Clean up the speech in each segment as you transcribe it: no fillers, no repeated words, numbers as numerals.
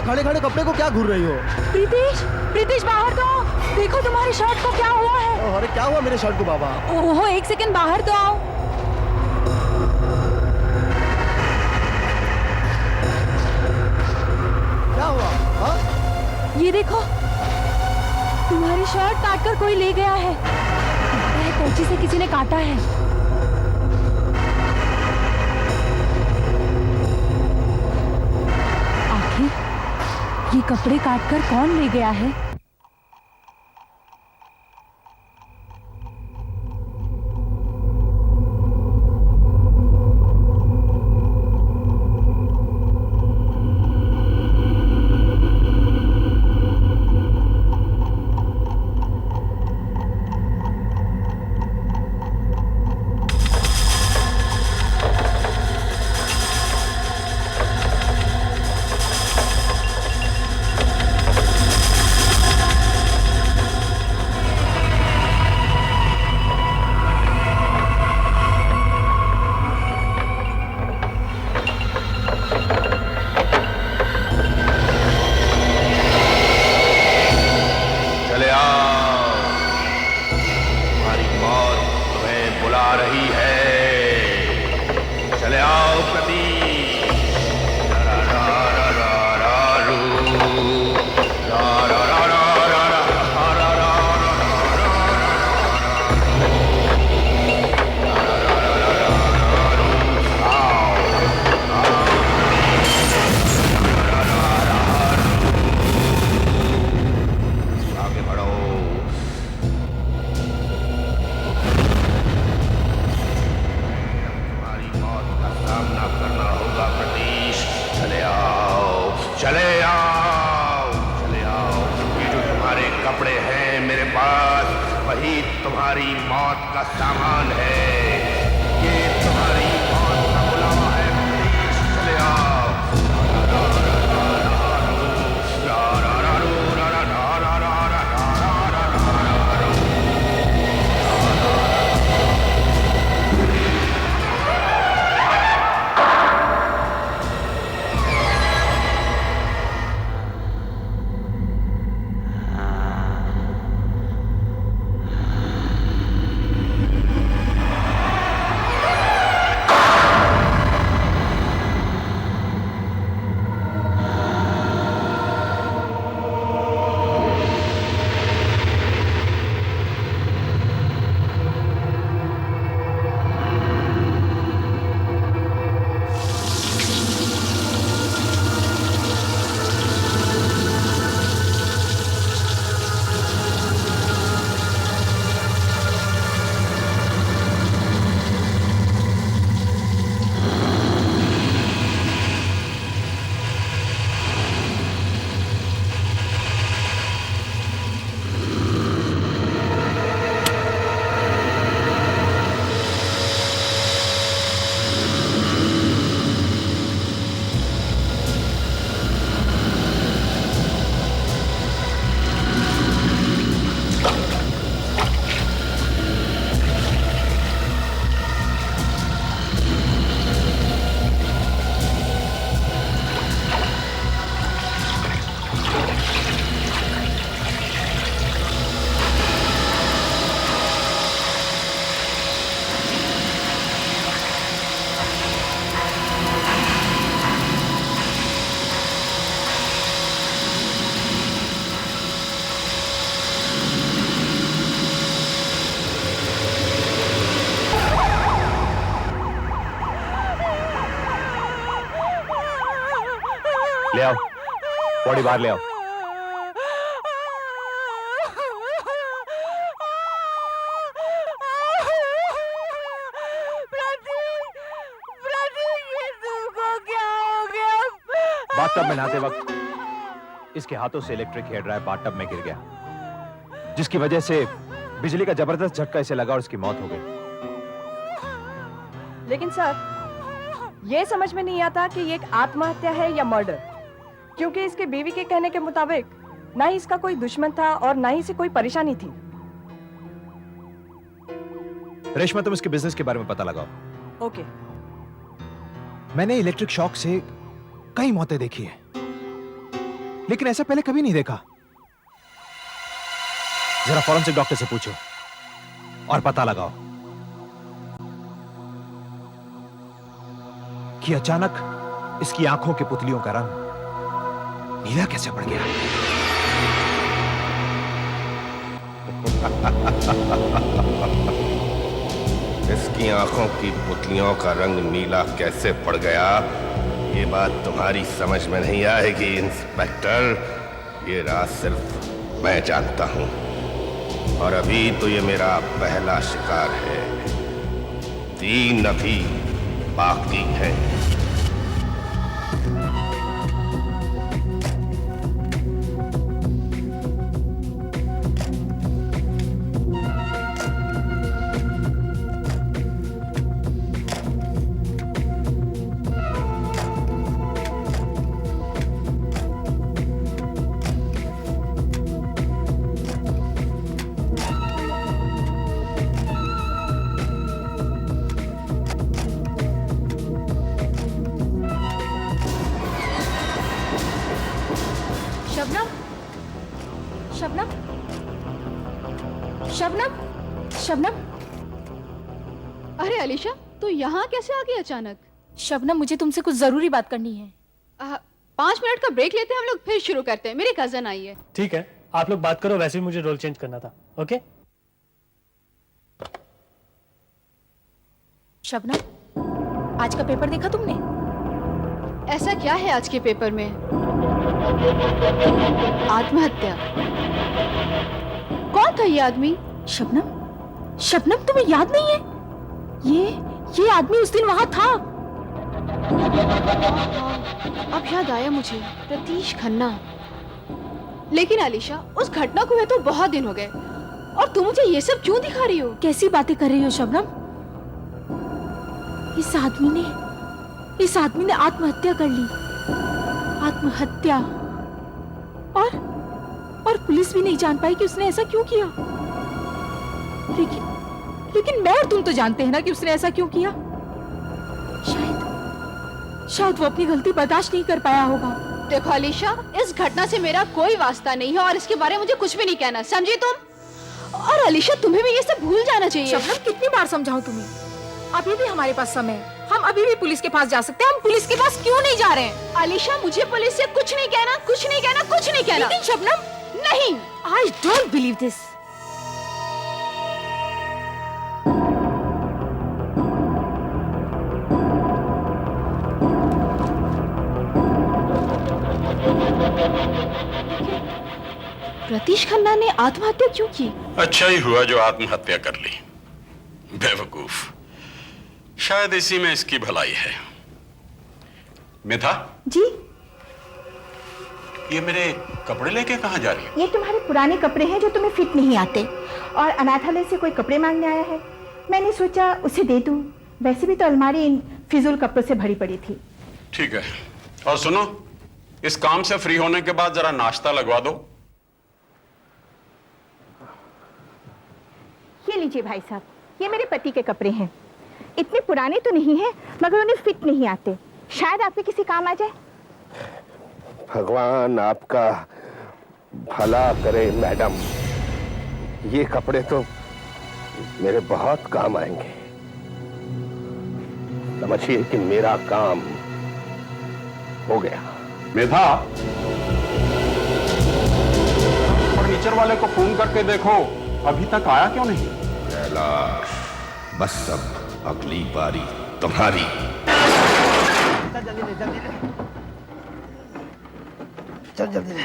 खड़े खड़े कपड़े को क्या घूर रही हो? प्रीतिश, प्रीतिश बाहर तो आओ। देखो तुम्हारी शर्ट को क्या हुआ है। अरे क्या हुआ मेरे शर्ट को बाबा? ओहो, एक सेकंड बाहर तो आओ। क्या हुआ? हाँ? ये देखो, तुम्हारी शर्ट काटकर कोई ले गया है। लगता है कैंची से किसी ने काटा है। आखिर ये कपड़े काटकर कौन ले गया है? तुम्हारी मौत का सामान है। ये तुम्हारी मौत का बुलावा है। प्लीज चले आओ। ले आओ, बॉडी बाहर ले आओ। बाथटब में नहाते वक्त इसके हाथों से इलेक्ट्रिक हेयर ड्रायर बाथटब में गिर गया, जिसकी वजह से बिजली का जबरदस्त झटका इसे लगा और इसकी मौत हो गई। लेकिन सर, ये समझ में नहीं आता कि ये एक आत्महत्या है या मर्डर, क्योंकि इसके बीवी के कहने के मुताबिक ना ही इसका कोई दुश्मन था और ना ही इसे कोई परेशानी थी। रेशमा, तुम इसके बिजनेस के बारे में पता लगाओ। ओके। मैंने इलेक्ट्रिक शॉक से कई मौतें देखी हैं, लेकिन ऐसा पहले कभी नहीं देखा। जरा फॉरेंसिक डॉक्टर से पूछो और पता लगाओ कि अचानक इसकी आंखों के पुतलियों का रंग नीला कैसे पड़ गया। इसकी आंखों की पुतलियों का रंग नीला कैसे पड़ गया, ये बात तुम्हारी समझ में नहीं आएगी इंस्पेक्टर। ये राज सिर्फ मैं जानता हूं, और अभी तो ये मेरा पहला शिकार है। 3 अभी बाकी हैं। शबनम, शबनम, शबनम, शबनम। अरे अलीशा, तू यहाँ कैसे आ गई अचानक? शबनम, मुझे तुमसे कुछ जरूरी बात करनी है। 5 मिनट का ब्रेक लेते हैं हम लोग, फिर शुरू करते हैं। मेरी कजन आई है। ठीक है, आप लोग बात करो। वैसे भी मुझे रोल चेंज करना था। ओके शबनम, आज का पेपर देखा तुमने? ऐसा क्या है आज के पेपर में? आत्महत्या। कौन था ये आदमी? शबनम, शबनम, तुम्हें याद नहीं है? ये आदमी उस दिन वहां था। अब याद आया मुझे, रतीश खन्ना। लेकिन अलीशा, उस घटना को हुए तो बहुत दिन हो गए, और तुम मुझे ये सब क्यों दिखा रही हो? कैसी बातें कर रही हो शबनम? इस आदमी ने आत्महत्या कर ली। आत्महत्या। और पुलिस भी नहीं जान पाई कि उसने ऐसा क्यों किया। लेकिन मैं और तुम तो जानते हैं ना कि उसने ऐसा क्यों किया। शायद वो अपनी गलती बर्दाश्त नहीं कर पाया होगा। देखो अलीशा, इस घटना से मेरा कोई वास्ता नहीं है, और इसके बारे में मुझे कुछ भी नहीं कहना, समझी तुम? और अलीशा, तुम्हें भी ये सब भूल जाना चाहिए। शबनम, कितनी बार समझाऊं तुम्हें? अभी भी हमारे पास समय है। हम अभी भी पुलिस के पास जा सकते हैं। हम पुलिस के पास क्यों नहीं जा रहे हैं? अलीशा, मुझे पुलिस से कुछ नहीं कहना, कुछ नहीं कहना, कुछ नहीं कहना। लेकिन शबनम, नहीं, I don't believe this. Ratheesh Khanna ने आत्महत्या क्यों की? अच्छा ही हुआ जो आत्महत्या कर ली। बेवकूफ, शायद इसी में इसकी भलाई है। मिथा जी, ये मेरे कपड़े लेके कहाँ जा रही है? ये तुम्हारे पुराने कपड़े हैं जो तुम्हें फिट नहीं आते, और अनाथालय से कोई कपड़े मांगने आया है। मैंने सोचा उसे दे दूं। वैसे भी तो अलमारी इन फिजूल कपड़ों से भरी पड़ी थी। ठीक है, और सुनो, इस काम से फ्री होने के बाद जरा नाश्ता लगवा दो। ये लीजिए भाई साहब, ये मेरे पति के कपड़े हैं। इतने पुराने तो नहीं हैं, मगर उन्हें फिट नहीं आते। शायद आपके किसी काम आ जाए। भगवान आपका भला करे मैडम। ये कपड़े तो मेरे बहुत काम आएंगे। समझिए कि मेरा काम हो गया। मेधा, फर्नीचर वाले को फोन करके देखो, अभी तक आया क्यों नहीं? कैलाश, बस अब अगली बारी तुम्हारी। चल जल्दी ले।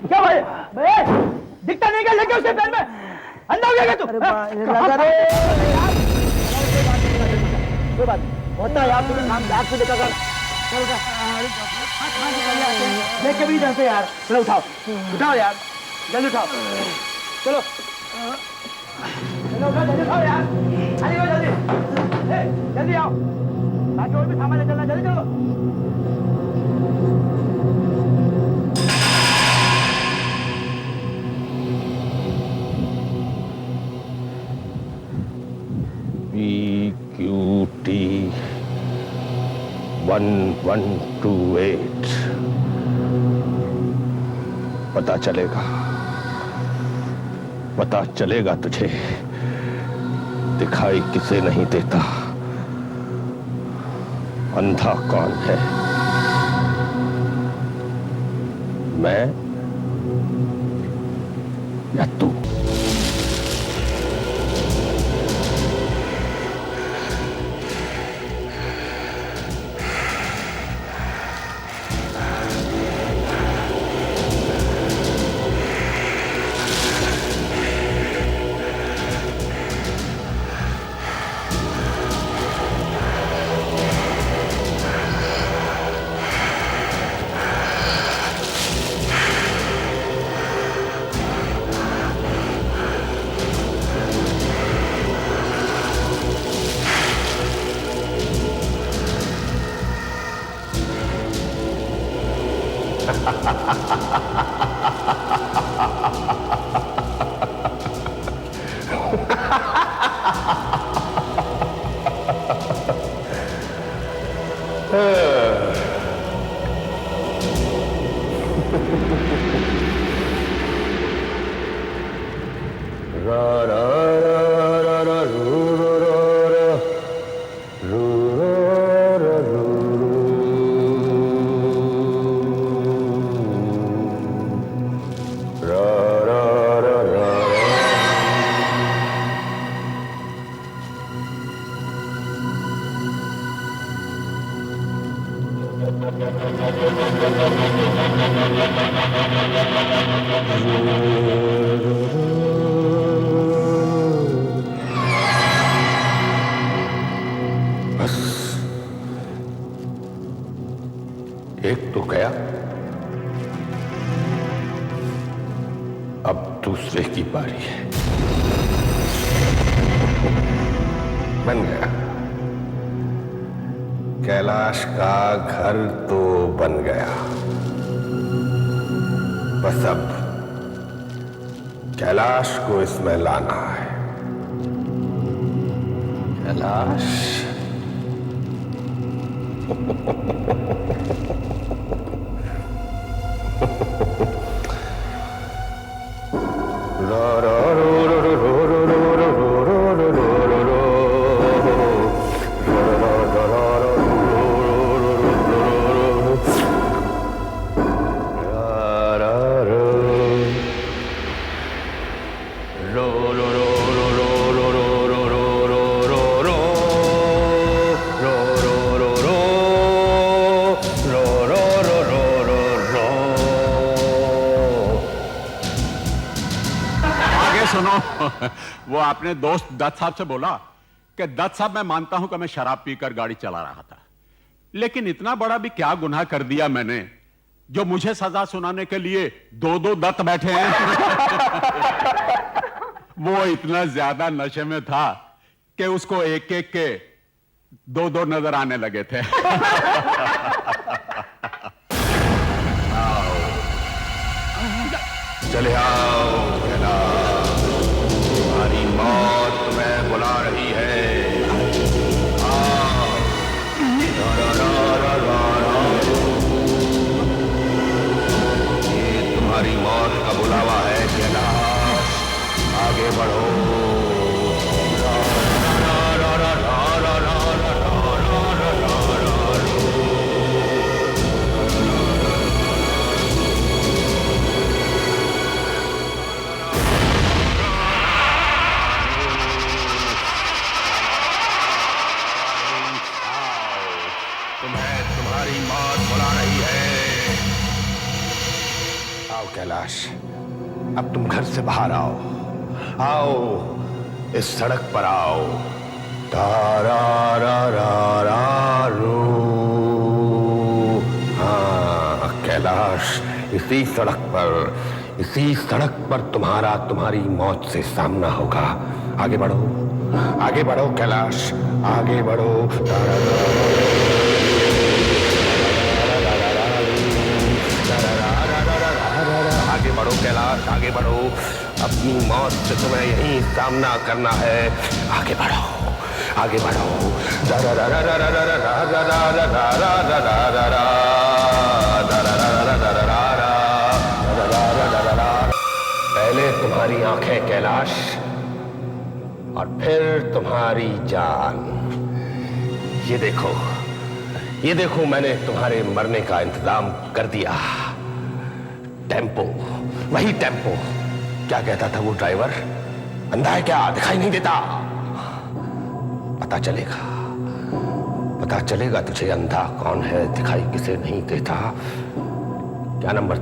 क्या भाई? दिखता नहीं क्या? लेके उसे पैर में अंधा हो गया तू? लगा रे यार। कोई बात होता है यार, तुम्हें काम दाग से देखा कर। लेके भी इधर से यार। चलो उठाओ, उठाओ यार, जल्दी उठाओ। चलो चलो उठाओ, जल्दी उठाओ यार। अरे वो जल्दी, जल्दी आओ, बाकी और भी सामान ले चलना। जल्दी चलो। PQT 1128 पता चलेगा तुझे। दिखाई किसे नहीं देता, अंधा कौन है, मैं या तू? बस एक तो गया, अब दूसरे की बारी है। बन गया, कैलाश का घर तो बन गया। बस अब कैलाश को इसमें लाना है। कैलाश वो आपने दोस्त दत्त साहब से बोला कि दत्त साहब, मैं मानता हूं कि मैं शराब पीकर गाड़ी चला रहा था, लेकिन इतना बड़ा भी क्या गुनाह कर दिया मैंने जो मुझे सजा सुनाने के लिए दो दत्त बैठे हैं। वो इतना ज्यादा नशे में था कि उसको एक एक के दो नजर आने लगे थे। चले आओ, तुम्हारी मौत तुम्हें बुला रही है। आओ। ये तुम्हारी मौत का बुलावा है कैलाश, आगे बढ़ो। तुम्हारी मौत बुला रही है। आओ कैलाश, अब तुम घर से बाहर आओ। आओ, इस सड़क पर आओ। तारा रा रा रा रू। हाँ कैलाश, इसी सड़क पर तुम्हारी मौत से सामना होगा। आगे बढ़ो कैलाश, आगे बढ़ो। आगे बढ़ो कैलाश, आगे बढ़ो। अपनी मौत से तुम्हें यही सामना करना है। आगे बढ़ो, आगे बढ़ो। पहले तुम्हारी आंखें कैलाश और फिर तुम्हारी जान। ये देखो मैंने तुम्हारे मरने का इंतजाम कर दिया। टेम्पो, वही टेम्पो। क्या कहता था वो ड्राइवर? अंधा है क्या, दिखाई नहीं देता? पता चलेगा तुझे अंधा कौन है, दिखाई किसे नहीं देता। क्या नंबर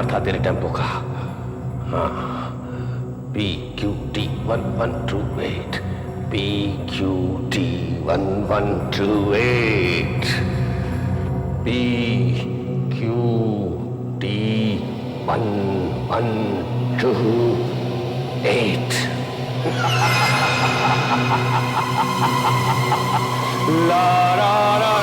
था तेरे टेम्पो का? हाँ, PQT1128, PQT1128, PQT1128। La la la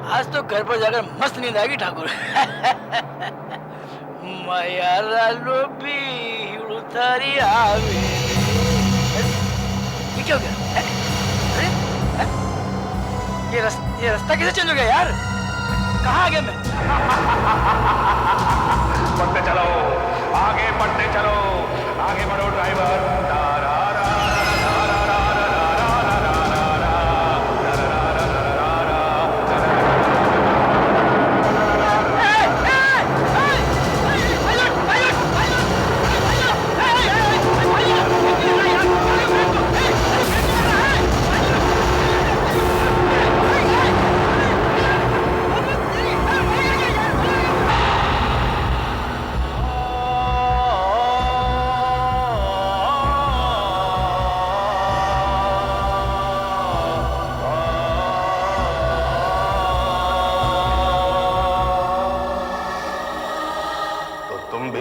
आज तो घर पर जाकर मस्त नींद आएगी ठाकुर। माया लालो भी उतारी आवे। ये क्या हो गया? अरे ये रास्ता कैसे चेंज हो गया यार? कहाँ आ गया मैं? बढ़ते चलो, आगे बढ़ते चलो, आगे बढ़ो ड्राइवर।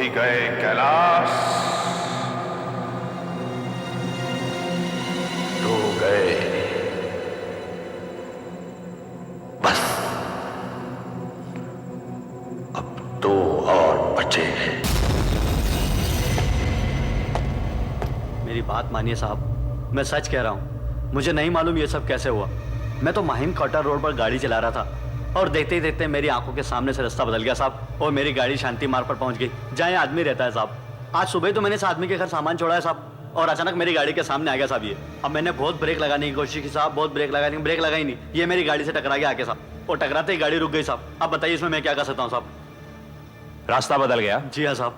गए कैलाश, तो गए। बस अब 2 और बचे हैं। मेरी बात मानिए साहब, मैं सच कह रहा हूँ। मुझे नहीं मालूम ये सब कैसे हुआ। मैं तो माहिम कॉटर रोड पर गाड़ी चला रहा था और देखते ही देखते मेरी आंखों के सामने से रास्ता बदल गया साहब, और मेरी गाड़ी शांति मार्ग पर पहुंच गई, जहाँ आदमी रहता है साहब। आज सुबह तो मैंने इस आदमी के घर सामान छोड़ा है साहब, और अचानक मेरी गाड़ी के सामने आ गया साहब ये। अब मैंने बहुत ब्रेक लगाने की कोशिश की साहब, बहुत ब्रेक लगाने की, ब्रेक लगाई नहीं। ये मेरी गाड़ी से टकरा गया आके साहब, और टकराते ही गाड़ी रुक गई साहब। अब बताइए इसमें मैं क्या कर सकता हूँ साहब? रास्ता बदल गया? जी हाँ साहब।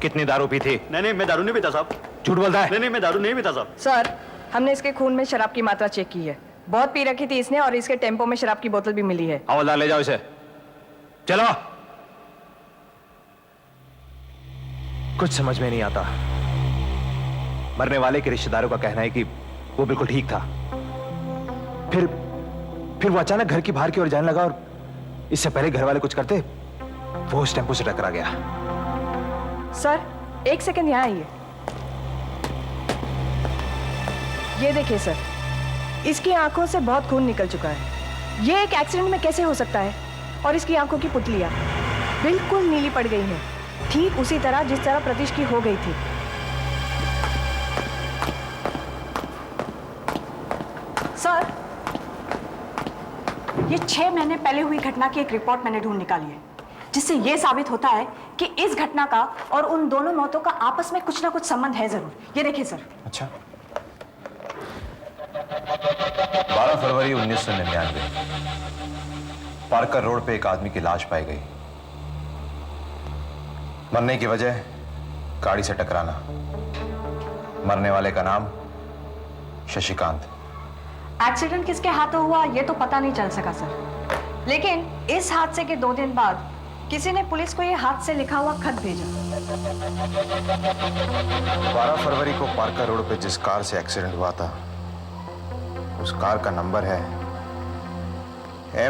कितनी दारू पी थी? नहीं, मैं दारू नहीं पीता साहब। झूठ बोलता है? नहीं, मैं दारू नहीं पीता साहब। सर, हमने इसके खून में शराब की मात्रा चेक की है। बहुत पी रखी थी इसने, और इसके टेम्पो में शराब की बोतल भी मिली है। हवलदार ले जाओ इसे। चलो। कुछ समझ में नहीं आता। मरने वाले के रिश्तेदारों का कहना है कि वो बिल्कुल ठीक था, फिर वो अचानक घर की बाहर की ओर जाने लगा, और इससे पहले घर वाले कुछ करते वो उस टेम्पो से टकरा गया। सर, 1 सेकंड यहाँ आइए। ये देखिए सर, इसकी आंखों से बहुत खून निकल चुका है। ये एक एक्सीडेंट में कैसे हो सकता है? और इसकी आंखों की पुतलियां बिल्कुल नीली पड़ गई हैं, ठीक उसी तरह जिस तरह प्रतीश की हो गई थी। सर, ये 6 महीने पहले हुई घटना की एक रिपोर्ट मैंने ढूंढ निकाली है, जिससे यह साबित होता है कि इस घटना का और उन दोनों मौतों का आपस में कुछ ना कुछ संबंध है जरूर। ये देखिए सर। अच्छा। 12 फरवरी 1999 पार्कर रोड पे एक आदमी की लाश पाई गई। मरने की वजह गाड़ी से टकराना। मरने वाले का नाम शशिकांत। एक्सीडेंट किसके हाथों हुआ ये तो पता नहीं चल सका सर, लेकिन इस हादसे के 2 दिन बाद किसी ने पुलिस को ये हाथ से लिखा हुआ खत भेजा। 12 फरवरी को पार्कर रोड पे जिस कार से एक्सीडेंट हुआ था, उस कार का नंबर है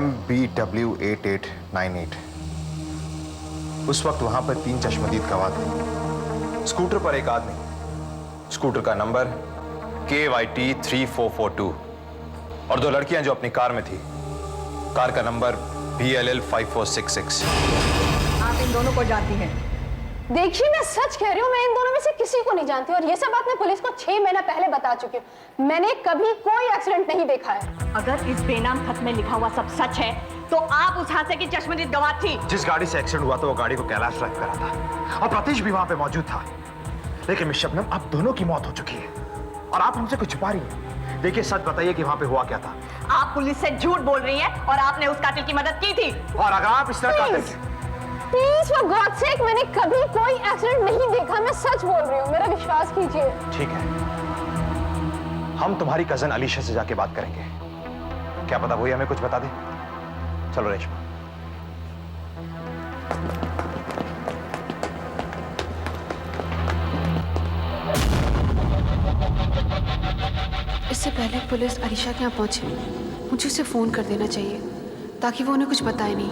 MBW8898। उस वक्त वहां पर 3 चश्मदीद गवाह थे। स्कूटर पर एक आदमी, स्कूटर का नंबर KYT3442। और 2 लड़कियां जो अपनी कार में थी। कार का नंबर BLL 5466। आप इन दोनों को जानती हैं? देखिए मैं सच कह रही हूँ, मैं इन दोनों में से किसी को नहीं जानती और ये सब बात मैं पुलिस को 6 महीना पहले बता चुकी हूँ। मैंने कभी कोई एक्सीडेंट नहीं देखा है। अगर इस बेनाम खत में लिखा हुआ सब सच है तो आप उस हादसे की चश्मदीद गवाह थी। जिस गाड़ी से एक्सीडेंट हुआ था वो गाड़ी को कैलाश ड्राइव करा था और प्रतीश भी वहां पे मौजूद था। लेकिन मिस शबनम, आप दोनों की मौत हो चुकी है और आप हमसे कुछ छुपा रही हैं। देखिए, सच बताइए कि वहां पे हुआ क्या था। आप पुलिस से झूठ बोल रही हैं और आपने उस कातिल की मदद की थी। और अगर आप इस तरह प्लीज फॉर गॉड सेक, मैंने कभी कोई एक्सीडेंट नहीं देखा। मैं सच बोल रही हूँ, मेरा विश्वास कीजिए। ठीक है, हम तुम्हारी कजन अलीशा से जाके बात करेंगे। क्या पता वही हमें कुछ बता दे। चलो रेशमा। इससे पहले पुलिस अलीशा के यहाँ पहुंचे, मुझे उसे फोन कर देना चाहिए ताकि वो उन्हें कुछ बताए नहीं।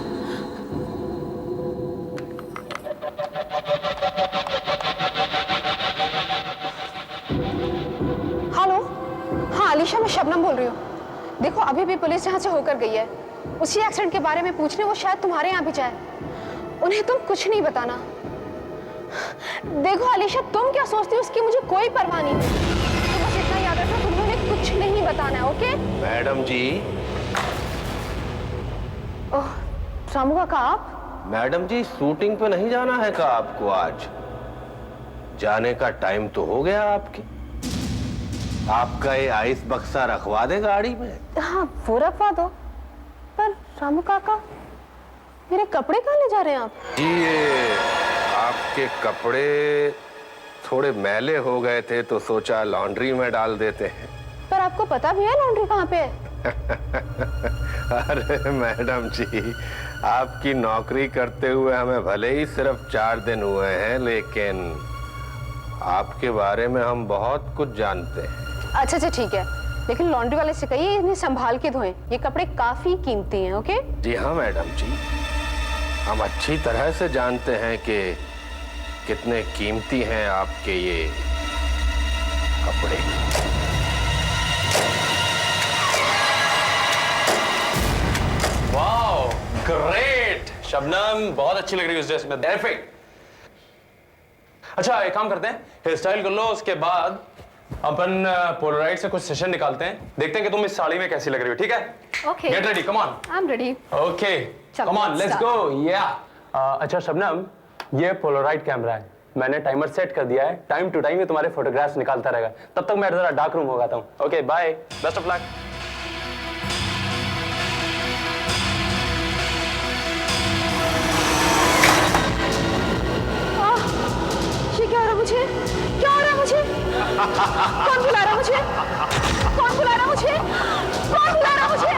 हेलो, हाँ अलीशा, मैं शबनम बोल रही हूँ। देखो अभी भी पुलिस यहाँ से होकर गई है, उसी एक्सीडेंट के बारे में पूछने वो शायद तुम्हारे यहाँ भी जाए। उन्हें तुम कुछ नहीं बताना। देखो अलीशा, तुम क्या सोचती हो उसकी मुझे कोई परवाह नहीं है। तो बस इतना याद रखना, तुम्हें कुछ नहीं बताना है, ओके? मैडम जी। ओह, रामू काका आप? मैडम जी, शूटिंग पे नहीं जाना है का आपको आज? जाने का टाइम तो हो गया आपकी। आपका ये आइस बक्सा रखवा दे गाड़ी में। हाँ वो रखवा दो, पर रामू काका मेरे कपड़े कहाँ ले जा रहे हैं आप? जी, ये आपके कपड़े थोड़े मैले हो गए थे तो सोचा लॉन्ड्री में डाल देते हैं। पर आपको पता भी है लॉन्ड्री कहाँ पे है? अरे मैडम जी, आपकी नौकरी करते हुए हमें भले ही सिर्फ 4 दिन हुए हैं, लेकिन आपके बारे में हम बहुत कुछ जानते हैं। अच्छा अच्छा ठीक है, लेकिन लॉन्ड्री वाले से कहिए इन्हें संभाल के धोएं। ये कपड़े काफी कीमती हैं, ओके? जी हाँ मैडम जी, हम अच्छी तरह से जानते हैं कि कितने कीमती हैं आपके ये कपड़े। वाओ, ग्रेट शबनम, बहुत अच्छी लग रही है उस ड्रेस में, परफेक्ट। अच्छा एक काम करते हैं, हेयर स्टाइल कर लो, उसके बाद अपन पोलराइड से कुछ सेशन निकालते हैं, देखते हैं कि तुम इस साड़ी में कैसी लग रही हो। ठीक है? Okay, get ready, come on. I am ready. Okay, come on, let's go. या अच्छा शबनम, ये पोलराइड कैमरा है, मैंने टाइमर सेट कर दिया है, टाइम टू टाइम ये तुम्हारे फोटोग्राफ्स निकालता रहेगा। तब तक मैं जरा डार्क रूम हो जाता हूँ। Okay bye, best of luck. ये क्या हो रहा है मुझे? क्या हो रहा है मुझे? कौन बुला रहा है मुझे? कौन बुला रहा है मुझे? कौन बुला रहा है मुझे?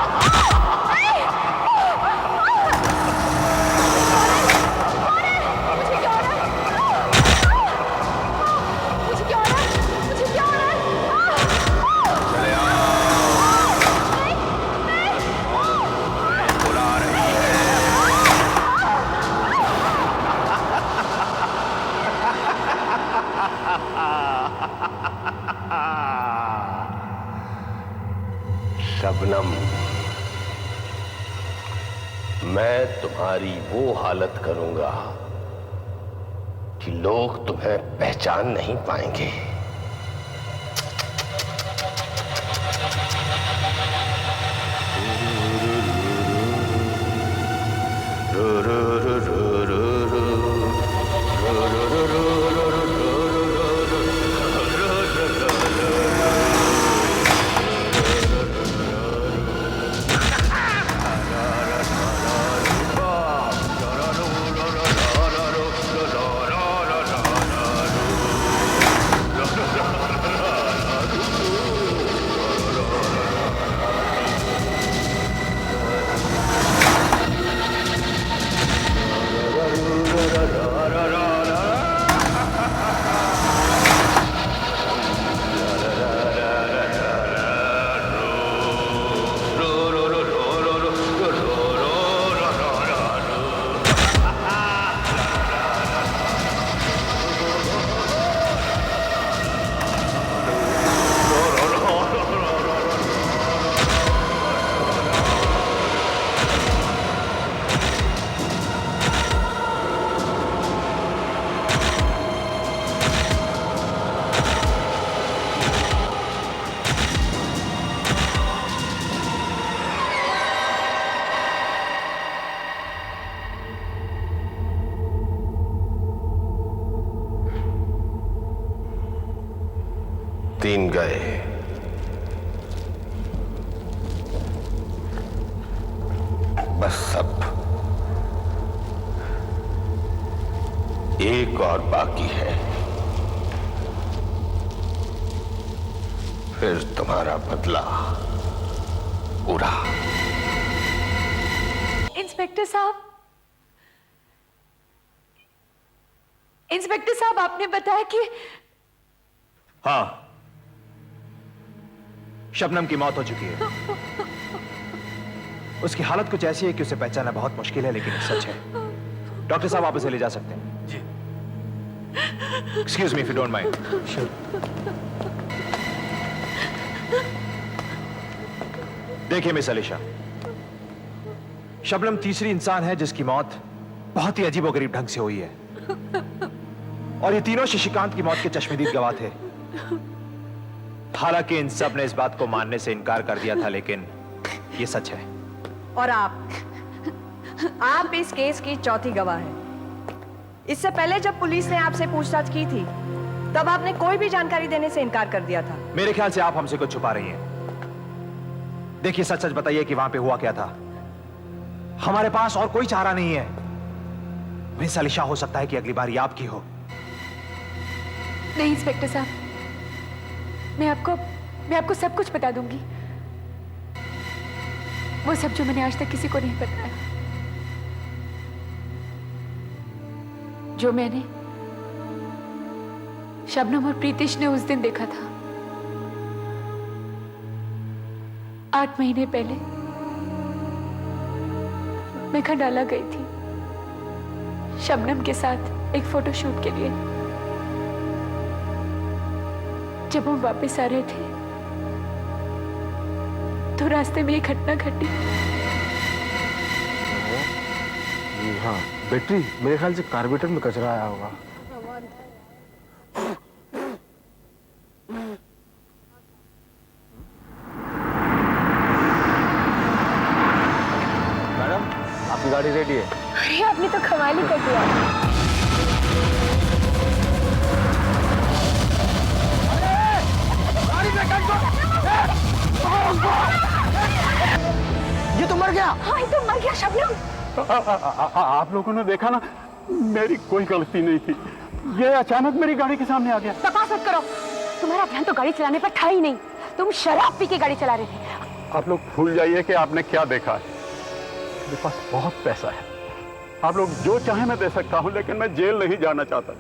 शबनम, मैं तुम्हारी वो हालत करूंगा कि लोग तुम्हें पहचान नहीं पाएंगे। 3 गए। बस अब एक और बाकी है, फिर तुम्हारा बदला पूरा। इंस्पेक्टर साहब, इंस्पेक्टर साहब, आपने बताया कि हाँ, शबनम की मौत हो चुकी है। उसकी हालत कुछ ऐसी है कि उसे पहचानना बहुत मुश्किल है, लेकिन सच है। डॉक्टर साहब, आप उसे ले जा सकते हैं। जी। Excuse me if you don't mind. Sure. देखिए मिस अलीशा, शबनम तीसरी इंसान है जिसकी मौत बहुत ही अजीबोगरीब ढंग से हुई है, और ये तीनों शशिकांत की मौत के चश्मदीद गवाह थे। हालांकि इन सब ने इस बात को मानने से इनकार कर दिया था, लेकिन ये सच है। और आप इस केस की चौथी गवाह हैं। इससे पहले जब पुलिस ने आपसे पूछताछ की थी, तब आपने कोई भी जानकारी देने से इनकार कर दिया था। मेरे ख्याल से आप हमसे कुछ छुपा रही हैं। देखिए, सच सच बताइए कि वहां पे हुआ क्या था। हमारे पास और कोई चारा नहीं है। मिस अलीशा, हो सकता है कि अगली बार ये आपकी हो। नहीं इंस्पेक्टर साहब, मैं आपको सब कुछ बता दूंगी। वो सब जो मैंने आज तक किसी को नहीं बताया, जो मैंने शबनम और प्रीतिश ने उस दिन देखा था 8 महीने पहले। मैं खंडाला गई थी शबनम के साथ एक फोटोशूट के लिए। जब हम वापस आ रहे थे तो रास्ते में एक घटना घटी। हाँ, बैटरी, मेरे ख्याल से कार्बोरेटर में कचरा आया होगा। मैडम, आपकी गाड़ी रेडी है। अरे आपने तो कमाल ही कर दिया। ये तो मर गया। हाँ, ये तो मर गया शबनम। आप लोगों ने देखा ना, मेरी कोई गलती नहीं थी। ये अचानक मेरी गाड़ी के सामने आ गया। बकवास मत करो। तुम्हारा ध्यान तो गाड़ी चलाने पर था ही नहीं। तुम शराब पी के गाड़ी चला रहे थे। आप लोग भूल जाइए कि आपने क्या देखा है। मेरे पास बहुत पैसा है, आप लोग जो चाहे मैं दे सकता हूँ, लेकिन मैं जेल नहीं जाना चाहता।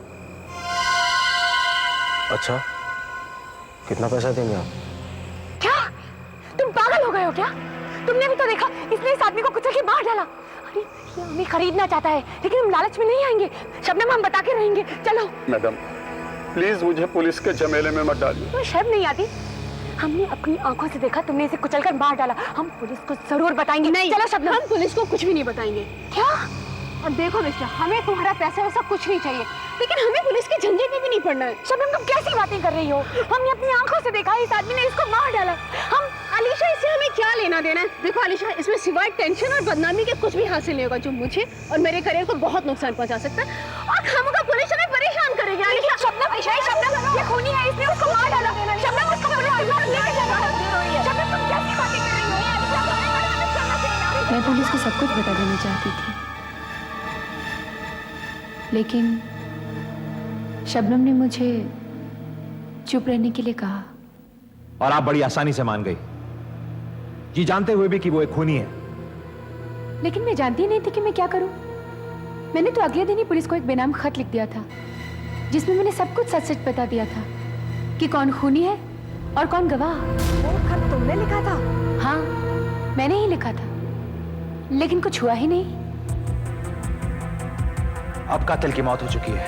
अच्छा, कितना पैसा देंगे आप? क्या तुम पागल हो गए हो क्या? तुमने भी तो देखा, इसने इस आदमी को कुचल के मार डाला। अरे ये हमें खरीदना चाहता है, लेकिन हम लालच में नहीं आएंगे। शबनम, हम बता के रहेंगे। चलो। मैडम प्लीज मुझे पुलिस के झमेले में मत डालिए। तुम्हें शर्म नहीं आती? हमने अपनी आंखों से देखा, तुमने इसे कुचलकर मार डाला। हम पुलिस को जरूर बताएंगे। नहीं, चलो शबनम। हम पुलिस को कुछ भी नहीं बताएंगे। क्या? और देखो मिस्टर, हमें तुम्हारा पैसा वैसा कुछ नहीं चाहिए, लेकिन हमें पुलिस के झंझट में भी नहीं पड़ना है। शबनम, तुम कैसी बातें कर रही हो? हमने अपनी आंखों से देखा, इस आदमी ने इसको मार डाला। हम अलीशा, इससे हमें क्या लेना देना है? देखो अलीशा, इसमें सिवाय टेंशन और बदनामी के कुछ भी हासिल नहीं होगा, जो मुझे और मेरे करियर को बहुत नुकसान पहुंचा सकता है। और खामोगा पुलिस हमें परेशान करेगी। अलीशा, शबनम, शबनम, ये खूनी है, इसने उसको मार डाला। शबनम, उसको शबनम, तुम कैसी बातें कर रही हो? मैं पुलिस को सब कुछ बता देना चाहती थी, लेकिन शबनम ने मुझे चुप रहने के लिए कहा। और आप बड़ी आसानी से मान गई, ये जानते हुए भी कि वो एक खूनी है। लेकिन मैं जानती नहीं थी कि मैं क्या करूं। मैंने तो अगले दिन ही पुलिस को एक बेनाम खत लिख दिया था, जिसमें मैंने सब कुछ सच सच बता दिया था कि कौन खूनी है और कौन गवाह। वो खत तुमने लिखा था? हाँ, मैंने ही लिखा था, लेकिन कुछ हुआ ही नहीं। अब कातिल की मौत हो चुकी है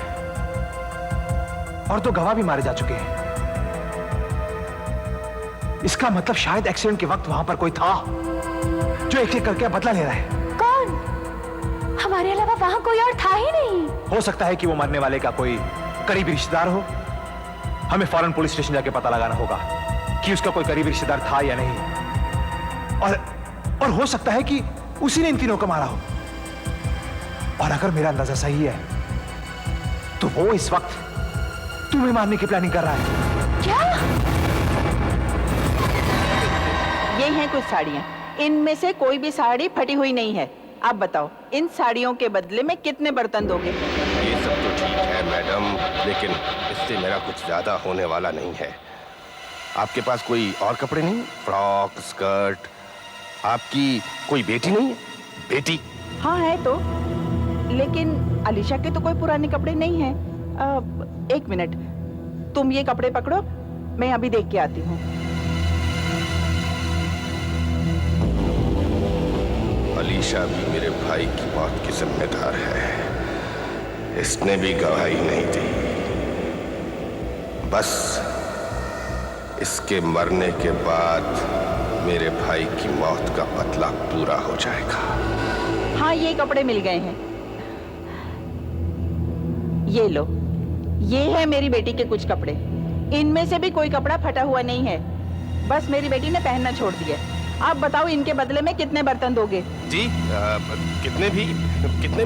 और तो गवाह भी मारे जा चुके हैं। इसका मतलब शायद एक्सीडेंट के वक्त वहां पर कोई था जो एक एक करके बदला ले रहा है। कौन? हमारे अलावा वहां कोई और था ही नहीं। हो सकता है कि वो मरने वाले का कोई करीबी रिश्तेदार हो। हमें फौरन पुलिस स्टेशन जाके पता लगाना होगा कि उसका कोई करीबी रिश्तेदार था या नहीं। और हो सकता है कि उसी ने इन तीनों को मारा हो। और अगर मेरा अंदाजा सही है तो वो इस वक्त तुम्हें मारने की प्लानिंग कर रहा है। क्या? ये हैं कुछ साड़ियाँ, इनमें से कोई भी साड़ी फटी हुई नहीं है। आप बताओ, इन साड़ियों के बदले में कितने बर्तन दोगे? ये सब तो ठीक है मैडम, लेकिन इससे मेरा कुछ ज्यादा होने वाला नहीं है। आपके पास कोई और कपड़े नहीं? Frock, skirt? आपकी कोई बेटी नहीं है? बेटी? हाँ है तो, लेकिन अलीशा के तो कोई पुराने कपड़े नहीं हैं। एक मिनट, तुम ये कपड़े पकड़ो, मैं अभी देख के आती हूँ। अलीशा भी मेरे भाई की मौत की जिम्मेदार है। इसने भी गवाही नहीं दी। बस इसके मरने के बाद मेरे भाई की मौत का बदला पूरा हो जाएगा। हाँ, ये कपड़े मिल गए हैं। ये लो, ये है मेरी बेटी के कुछ कपड़े। इनमें से भी कोई कपड़ा फटा हुआ नहीं है, बस मेरी बेटी ने पहनना छोड़ दिया। आप बताओ, इनके बदले में कितने बर्तन दोगे? जी कितने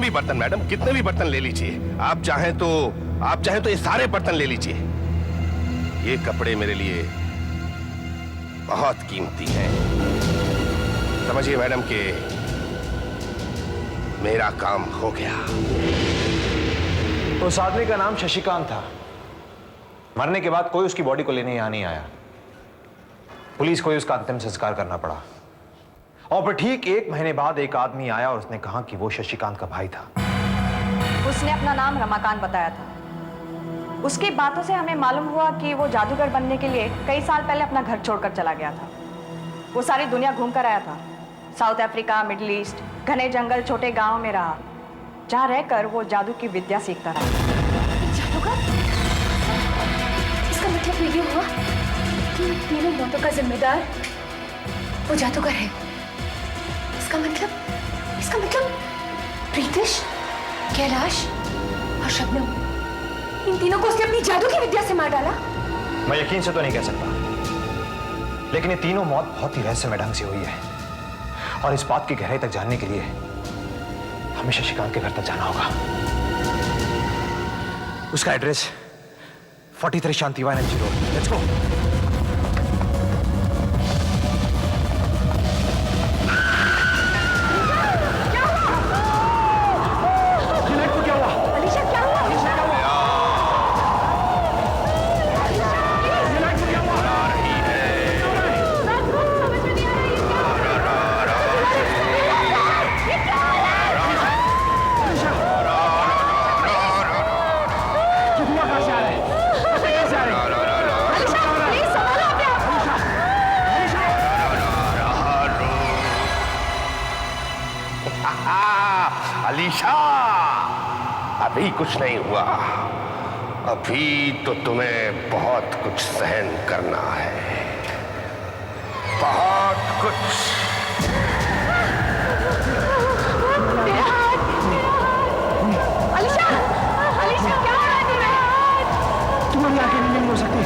भी बर्तन मैडम, कितने भी बर्तन ले लीजिए। आप चाहें तो ये सारे बर्तन ले लीजिए। ये कपड़े मेरे लिए बहुत कीमती हैं। समझिए मैडम कि मेरा काम हो गया। उस आदमी का नाम शशिकांत था। मरने के बाद कोई उसकी बॉडी को लेने यहां नहीं आया। पुलिस को ही उसका अंतिम संस्कार करना पड़ा। और फिर ठीक 1 महीने बाद एक आदमी आया और उसने कहा कि वो शशिकांत का भाई था। उसने अपना नाम रमाकांत बताया था। उसकी बातों से हमें मालूम हुआ कि वो जादूगर बनने के लिए कई साल पहले अपना घर छोड़कर चला गया था। वो सारी दुनिया घूम कर आया था। साउथ अफ्रीका, मिडिल ईस्ट, घने जंगल, छोटे गांव में रहा, जहां रहकर वो जादू की विद्या सीखता रहा। जादूगर? इसका मतलब ये हुआ कि तीनों मौतों का जिम्मेदार वो जादूगर है। इसका मतलब प्रीतिश, कैलाश और शबनम, इन तीनों को उसने अपनी जादू की विद्या से मार डाला। मैं यकीन से तो नहीं कह सकता, लेकिन ये तीनों मौत बहुत ही रहस्यमय ढंग से हुई है। और इस बात की गहराई तक जानने के लिए हमें शशिकांत के घर तक जाना होगा। उसका address 43 Shantivan MG road. Let's go. Alisha, अभी कुछ नहीं हुआ। अभी तो तुम्हें बहुत कुछ सहन करना है, बहुत कुछ। अलीशा, अलीशा क्या हो रहा है तेरा हाथ? तुम्हारी आंखें नहीं हो सकती।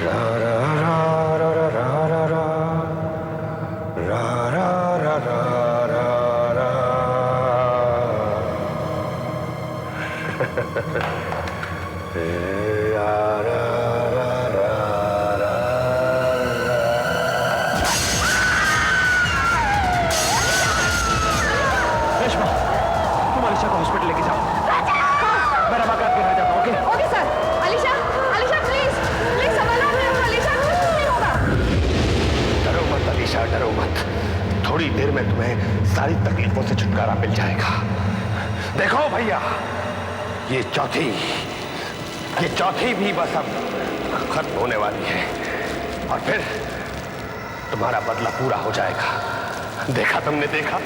रा रा रा रा रा रा रा रा रा रा रा रा रेशमा, तुम अलीशा को हॉस्पिटल लेके जाओ। मैं रमाकांत के घर जाता हूँ। Okay sir. Alisha, Alisha please संभालो अपने आप को। अलीशा, कुछ नहीं होगा। डरो मत अलीशा, डरो मत। थोड़ी देर में तुम्हें सारी तकलीफों से छुटकारा मिल जाएगा। देखो भैया, ये चौथी भी बस अब खत्म होने वाली है और फिर तुम्हारा बदला पूरा हो जाएगा। देखा तुमने, देखा?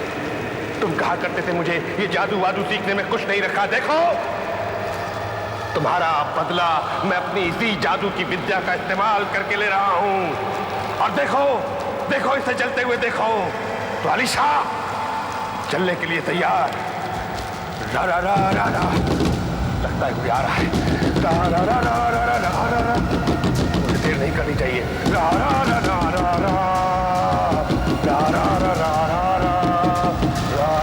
तुम कहा करते थे मुझे ये जादू वादू सीखने में कुछ नहीं रखा। देखो, तुम्हारा बदला मैं अपनी इसी जादू की विद्या का इस्तेमाल करके ले रहा हूं। और देखो, देखो इसे चलते हुए देखो। तो अलीशा, चलने के लिए तैयार? रा रा रा रा रा, लगता है कोई आ रहा है। रा रा रा रा रा रा रा रा रा, मुझे देर नहीं करनी चाहिए। रा रा रा रा रा रा रा रा रा रा रा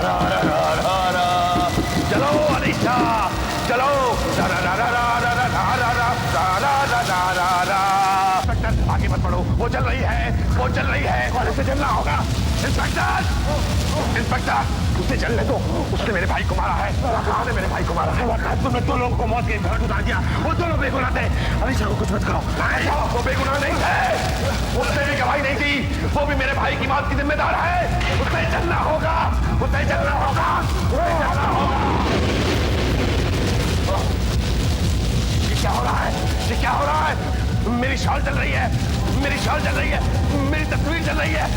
रा रा रा रा। चलो अलीशा, चलो। रा रा रा रा रा रा रा रा रा रा रा रा रा जल रही है, वो जल रही है, और उसे जलना होगा। इंस्पेक्टर, इंस्पेक्टर, उसे जलने दो। उसने मेरे भाई को मारा है। उसने मेरे भाई को मारा है। तुमने 2 लोगों को मौत के घाट उतार दिया। वो दोनों बेगुनाह थे। अलीशा को कुछ मत कहो। वो बेगुनाह नहीं थे। उसने भी गवाही नहीं दी। वो भी मेरे भाई की मौत की जिम्मेदार है। उसे जलना होगा, उसे जलना होगा, उसे जलना होगा। ये क्या हो रहा है? ये क्या हो रहा है? मेरी शॉल जल रही है, मेरी शॉल जल रही है, मेरी तस्वीर जल रही है।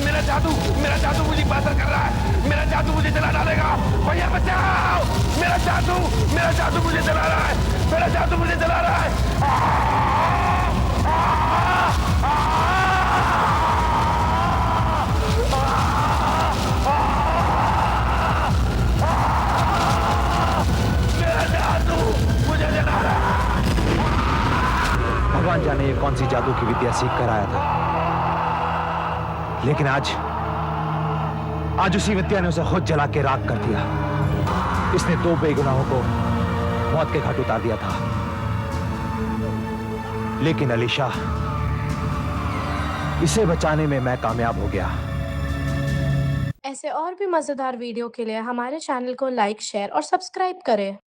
मेरा जादू मुझे बादल कर रहा है। मेरा जादू मुझे जला डालेगा। भैया बचाओ, मेरा जादू मुझे जला रहा है। मेरा जादू मुझे जला रहा है। मेरा जादू मुझे जला रहा है। भगवान जाने ये कौन सी जादू की विद्या सीख कर आया था, लेकिन आज उसी विद्या ने उसे खुद जला के राख कर दिया। इसने 2 बेगुनाहों को मौत के घाट उतार दिया था, लेकिन अलीशा, इसे बचाने में मैं कामयाब हो गया। ऐसे और भी मजेदार वीडियो के लिए हमारे चैनल को लाइक, शेयर और सब्सक्राइब करें।